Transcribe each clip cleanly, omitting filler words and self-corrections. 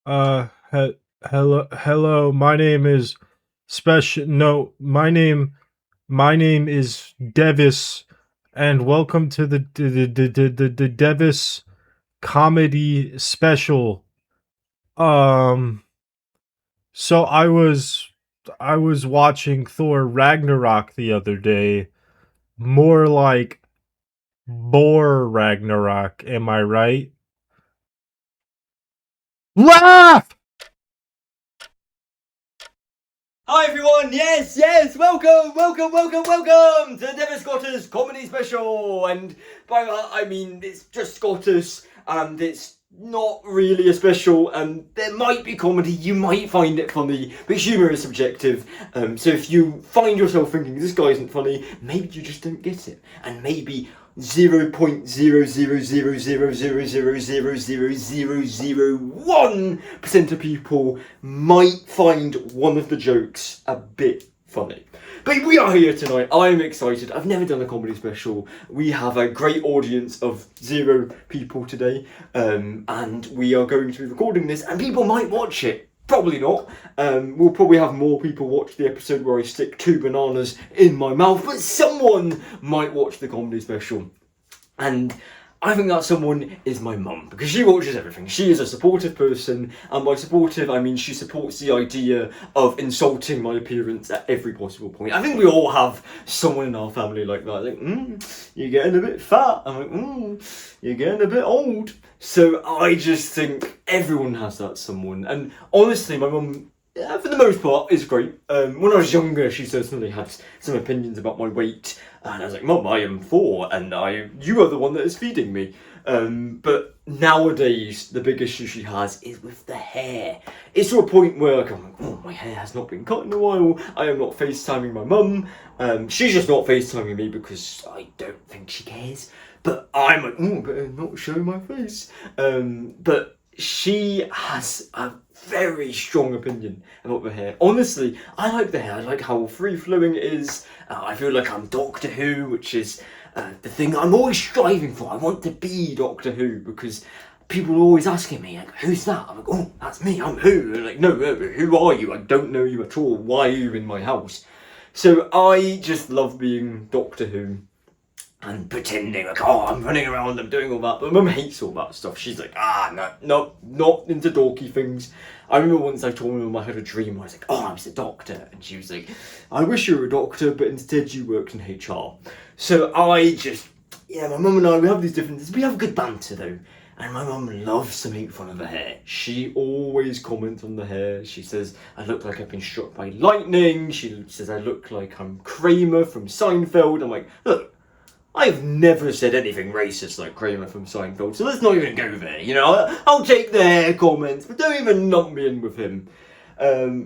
Hello. My name is special. No, my name is Devus, and welcome to the Devus comedy special. Um, so I was watching Thor Ragnarok the other day. More like Boar Ragnarok. Am I right? Laugh. Hi everyone, yes, welcome to the Devus Scottus comedy special. And by that I mean it's just Scottus and it's not really a special, and there might be comedy, you might find it funny, but humour is subjective. So if you find yourself thinking this guy isn't funny, maybe you just don't get it. And maybe 0.00000000001% of people might find one of the jokes a bit funny. But we are here tonight. I'm excited. I've never done a comedy special. We have a great audience of 0 people today, and we are going to be recording this, and people might watch it. Probably not. We'll probably have more people watch the episode where I stick 2 bananas in my mouth, but someone might watch the comedy special. And I think that someone is my mum, because she watches everything. She is a supportive person, and by supportive I mean she supports the idea of insulting my appearance at every possible point. I think we all have someone in our family like that. Like, you're getting a bit fat. I'm like, you're getting a bit old. So I just think everyone has that someone. And honestly, my mum, for the most part, is great. When I was younger, she certainly had some opinions about my weight, and I was like, Mum, I am 4, and you are the one that is feeding me. But nowadays, the big issue she has is with the hair. It's to a point where like, I'm like, oh, my hair has not been cut in a while. I am not FaceTiming my mum. She's just not FaceTiming me because I don't think she cares. But I'm like, better not show my face. But she has a very strong opinion about the hair. Honestly, I like the hair. I like how free-flowing it is. I feel like I'm Doctor Who, which is the thing I'm always striving for. I want to be Doctor Who because people are always asking me, like, who's that? I'm like, oh, that's me, I'm Who. They're like, no, who are you? I don't know you at all. Why are you in my house? So I just love being Doctor Who and pretending like, oh, I'm running around, I'm doing all that. But Mum hates all that stuff. She's like, no, not into dorky things. I remember once I told Mum I had a dream. I was like, oh, I was a doctor. And she was like, I wish you were a doctor, but instead you worked in HR. So my mum and I, we have these differences. We have good banter though. And my mum loves to make fun of the hair. She always comments on the hair. She says, I look like I've been struck by lightning. She says, I look like I'm Kramer from Seinfeld. I'm like, look, I've never said anything racist like Kramer from Seinfeld, so let's not even go there, you know? I'll take the hair comments, but don't even lump me in with him.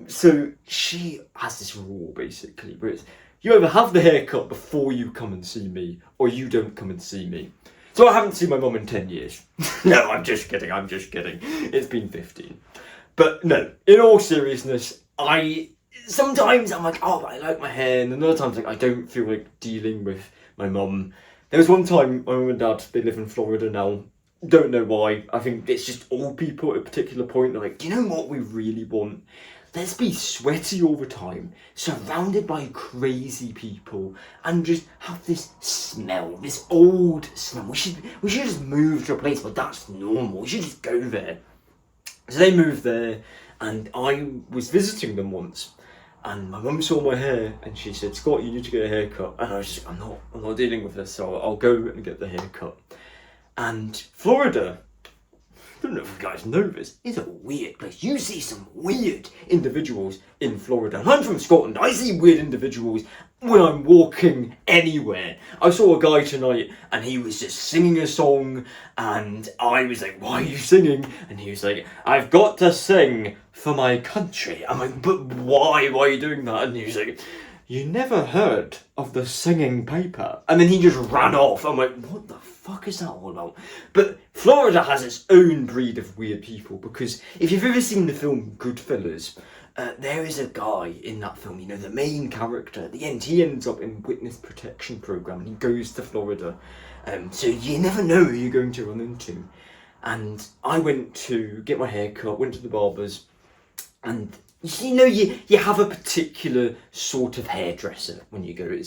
So she has this rule, basically, where it's, you either have the haircut before you come and see me, or you don't come and see me. So I haven't seen my mum in 10 years. No, I'm just kidding. It's been 15. But no, in all seriousness, sometimes I'm like, oh, I like my hair, and other times like I don't feel like dealing with my mum. There was one time my mum and dad, they live in Florida now. Don't know why. I think it's just old people at a particular point. They're like, do you know what we really want? Let's be sweaty all the time, surrounded by crazy people, and just have this smell, this old smell. We should just move to a place where that's normal. We should just go there. So they moved there, and I was visiting them once, and my mum saw my hair, and she said, Scott, you need to get a haircut. And I was just, I'm not dealing with this, so I'll go and get the haircut. And Florida, I don't know if you guys know this, is a weird place. You see some weird individuals in Florida. And I'm from Scotland. I see weird individuals when I'm walking anywhere. I saw a guy tonight and he was just singing a song, and I was like, why are you singing? And he was like, I've got to sing for my country. I'm like, but why? Why are you doing that? And he was like, you never heard of the singing paper? And then he just ran off. I'm like, what the fuck is that all about? But Florida has its own breed of weird people, because if you've ever seen the film Goodfellas, there is a guy in that film, you know, the main character. At the end, he ends up in witness protection program and he goes to Florida. So you never know who you're going to run into. And I went to get my hair cut, went to the barber's, and you have a particular sort of hairdresser when you go.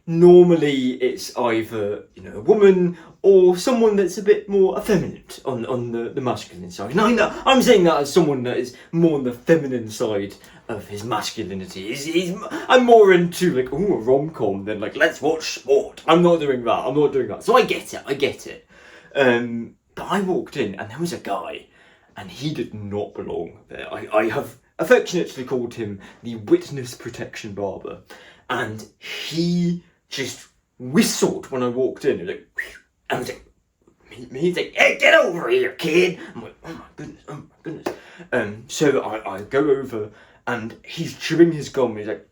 Normally it's either a woman or someone that's a bit more effeminate on the masculine side. And I know I'm saying that as someone that is more on the feminine side of his masculinity. I'm more into like a rom-com than like let's watch sport. I'm not doing that. So I get it. But I walked in and there was a guy, and he did not belong there. I have affectionately called him the witness protection barber, and he just whistled when I walked in. He was like, I was like, he's like, hey, get over here, kid. I'm like, oh my goodness. So I go over, and he's chewing his gum. He's like,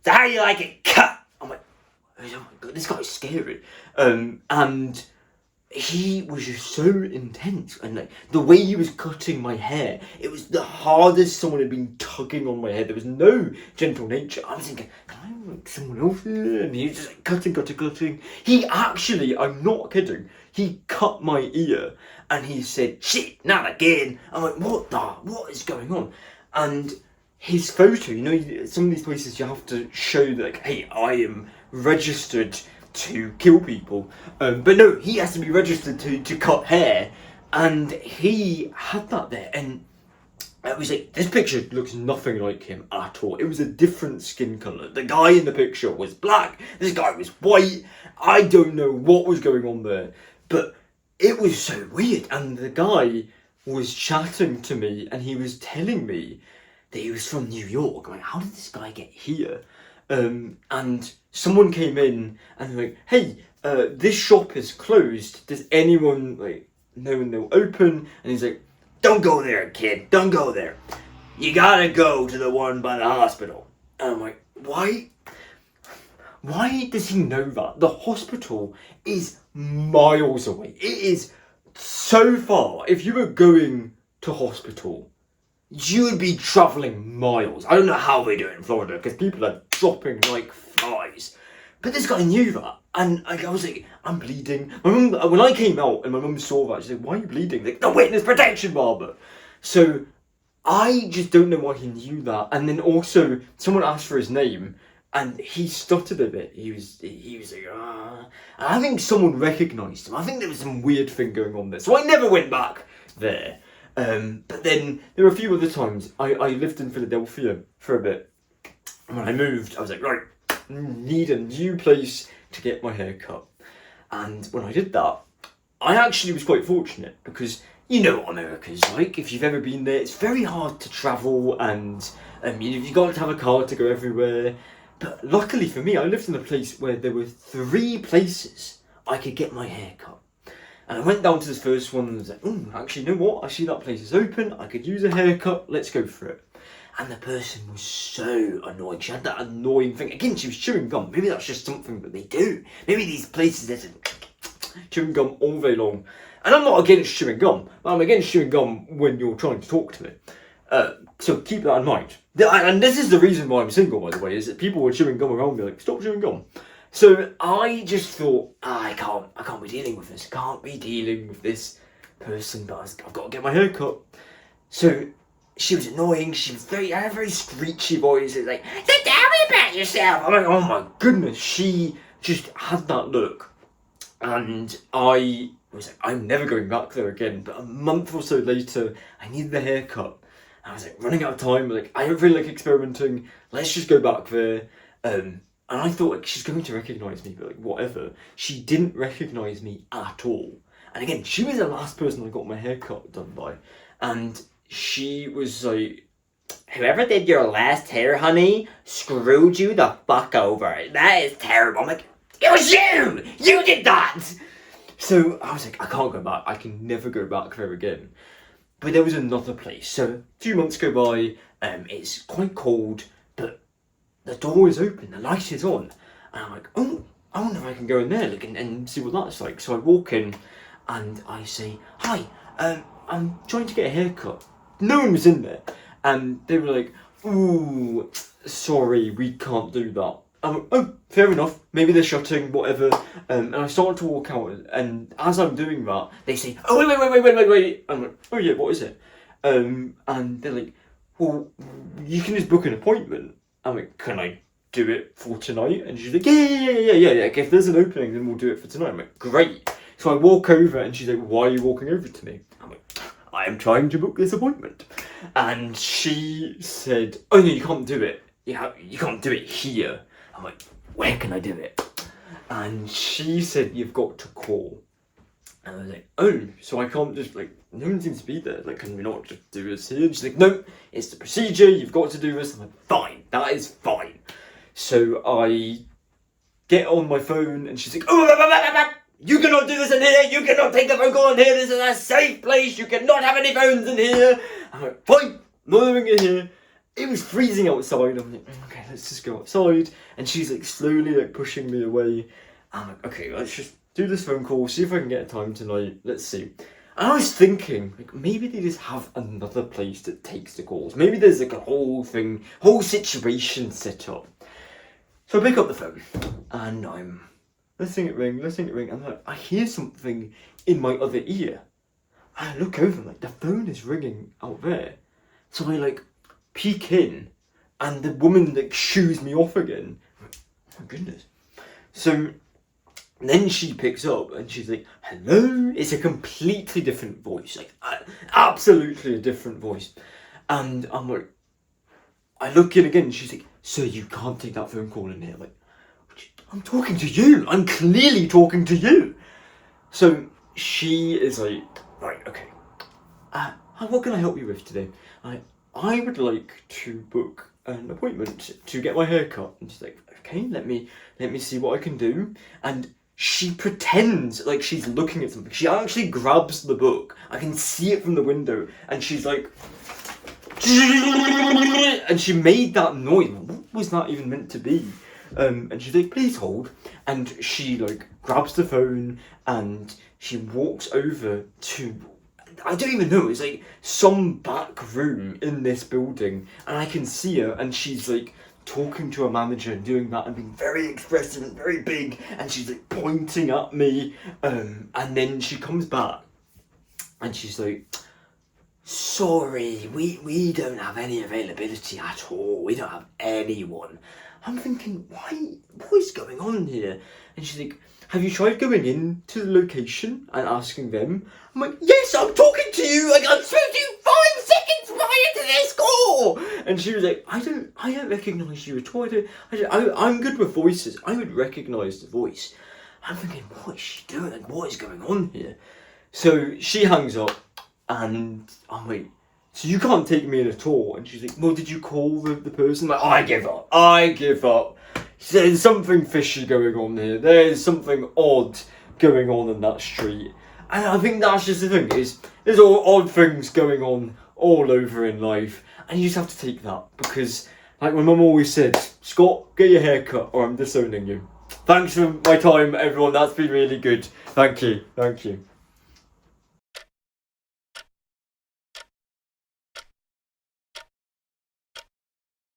so how do you like it cut? I'm like, oh my god, this guy's scary. And he was just so intense, and like the way he was cutting my hair, it was the hardest someone had been tugging on my hair. There was no gentle nature. I was thinking, can I like someone else here? And he was just like cutting. He actually, I'm not kidding, he cut my ear and he said, shit, not again. I'm like, what is going on? And his photo, some of these places you have to show that, like, hey, I am registered to kill people, but no, he has to be registered to cut hair, and he had that there, and it was like, this picture looks nothing like him at all. It was a different skin colour. The guy in the picture was black, this guy was white. I don't know what was going on there, but it was so weird. And the guy was chatting to me, and he was telling me that he was from New York. I'm like, how did this guy get here? And someone came in and they're like, hey, this shop is closed. Does anyone know when they'll open? And he's like, don't go there, kid. Don't go there. You gotta go to the one by the hospital. And I'm like, why? Why does he know that? The hospital is miles away. It is so far. If you were going to hospital, you would be travelling miles. I don't know how they do it in Florida, because people are dropping like flies. But this guy knew that. And I was like, I'm bleeding. My mum, when I came out and my mum saw that, she said, why are you bleeding? Like, the witness protection barber. So I just don't know why he knew that. And then also, someone asked for his name, and he stuttered a bit. He was like, ah. And I think someone recognised him. I think there was some weird thing going on there. So I never went back there. But then there were a few other times. I lived in Philadelphia for a bit. And when I moved, I was like, right, need a new place to get my hair cut. And when I did that, I actually was quite fortunate, because you know what America's like. If you've ever been there, it's very hard to travel, and you've got to have a car to go everywhere. But luckily for me, I lived in a place where there were 3 places I could get my hair cut. And I went down to this first one and was like, actually, you know what? I see that place is open. I could use a haircut. Let's go for it. And the person was so annoying. She had that annoying thing. Again, she was chewing gum. Maybe that's just something that they do. Maybe these places, there's chewing gum all day long. And I'm not against chewing gum. I'm against chewing gum when you're trying to talk to me. So keep that in mind. And this is the reason why I'm single, by the way, is that people were chewing gum around me, like, stop chewing gum. So I just thought, I can't be dealing with this. Can't be dealing with this person, but I've got to get my hair cut. So she was annoying. She was had a very screechy voice. It's like, so tell me about yourself. I'm like, oh my goodness. She just had that look. And I was like, I'm never going back there again. But a month or so later, I needed the haircut. I was like, running out of time. Like, I don't really like experimenting. Let's just go back there. And I thought, like, she's going to recognise me, but like, whatever. She didn't recognise me at all. And again, she was the last person I got my haircut done by. And she was like, whoever did your last hair, honey, screwed you the fuck over. That is terrible. I'm like, it was you! You did that! So I was like, I can't go back. I can never go back there again. But there was another place. So a few months go by, it's quite cold, but the door is open, the light is on. And I'm like, oh, I wonder if I can go in there and see what that's like. So I walk in and I say, hi, I'm trying to get a haircut. No one was in there. And they were like, ooh, sorry, we can't do that. I'm like, oh, fair enough. Maybe they're shutting, whatever. And I start to walk out, and as I'm doing that, they say, oh, wait. I'm like, oh yeah, what is it? And they're like, well, you can just book an appointment. I'm like, can I do it for tonight? And she's like, yeah. Okay, if there's an opening, then we'll do it for tonight. I'm like, great. So I walk over, and she's like, why are you walking over to me? I'm like, I am trying to book this appointment. And she said, oh no, you can't do it. You can't do it here. I'm like, where can I do it? And she said, you've got to call. And I was like, oh, so I can't just, like, no one seems to be there. Like, can we not just do this here? And she's like, no, it's the procedure. You've got to do this. I'm like, fine, that is fine. So I get on my phone, and she's like, oh, you cannot do this in here. You cannot take the phone call in here. This is a safe place. You cannot have any phones in here. I'm like, fine, not doing it here. It was freezing outside. I'm like, okay, let's just go outside. And she's like slowly like pushing me away. I'm like, okay, let's just do this phone call, see if I can get a time tonight. Let's see. And I was thinking, like, maybe they just have another place that takes the calls. Maybe there's like a whole situation set up. So I pick up the phone, and I'm listening it ring, and like, I hear something in my other ear. And I look over, like, the phone is ringing out there. So I like peek in, and the woman like shoos me off again. I'm like, oh my goodness. So then she picks up, and she's like, hello. It's a completely different voice, like absolutely a different voice. And I'm like, I look in again, and she's like, sir, you can't take that phone call in here. I'm like, I'm talking to you. I'm clearly talking to you. So she is like, right, okay. What can I help you with today? I would like to book an appointment to get my hair cut. And she's like, okay, let me see what I can do. And she pretends like she's looking at something. She actually grabs the book. I can see it from the window. And she's like, and she made that noise. What was that even meant to be? And she's like, please hold. And she like grabs the phone, and she walks over to, I don't even know, it's like some back room in this building, and I can see her, and she's like talking to a manager and doing that and being very expressive and very big, and she's like pointing at me, and then she comes back and she's like, sorry, we don't have any availability at all. We don't have anyone. I'm thinking, what is going on here? And she's like, have you tried going in to the location and asking them? I'm like, yes, I'm talking to you. Like, I'm supposed to 5 seconds prior to this call. And she was like, I don't recognise you at all. I'm good with voices. I would recognise the voice. I'm thinking, what is she doing? Like, what is going on here? So she hangs up, and I'm like, so you can't take me in at all? And she's like, well, did you call the person? I'm like, I give up. There's something fishy going on here. There's something odd going on in that street. And I think that's just the thing, is there's all odd things going on all over in life. And you just have to take that. Because, like my mum always said, Scott, get your hair cut or I'm disowning you. Thanks for my time, everyone. That's been really good. Thank you.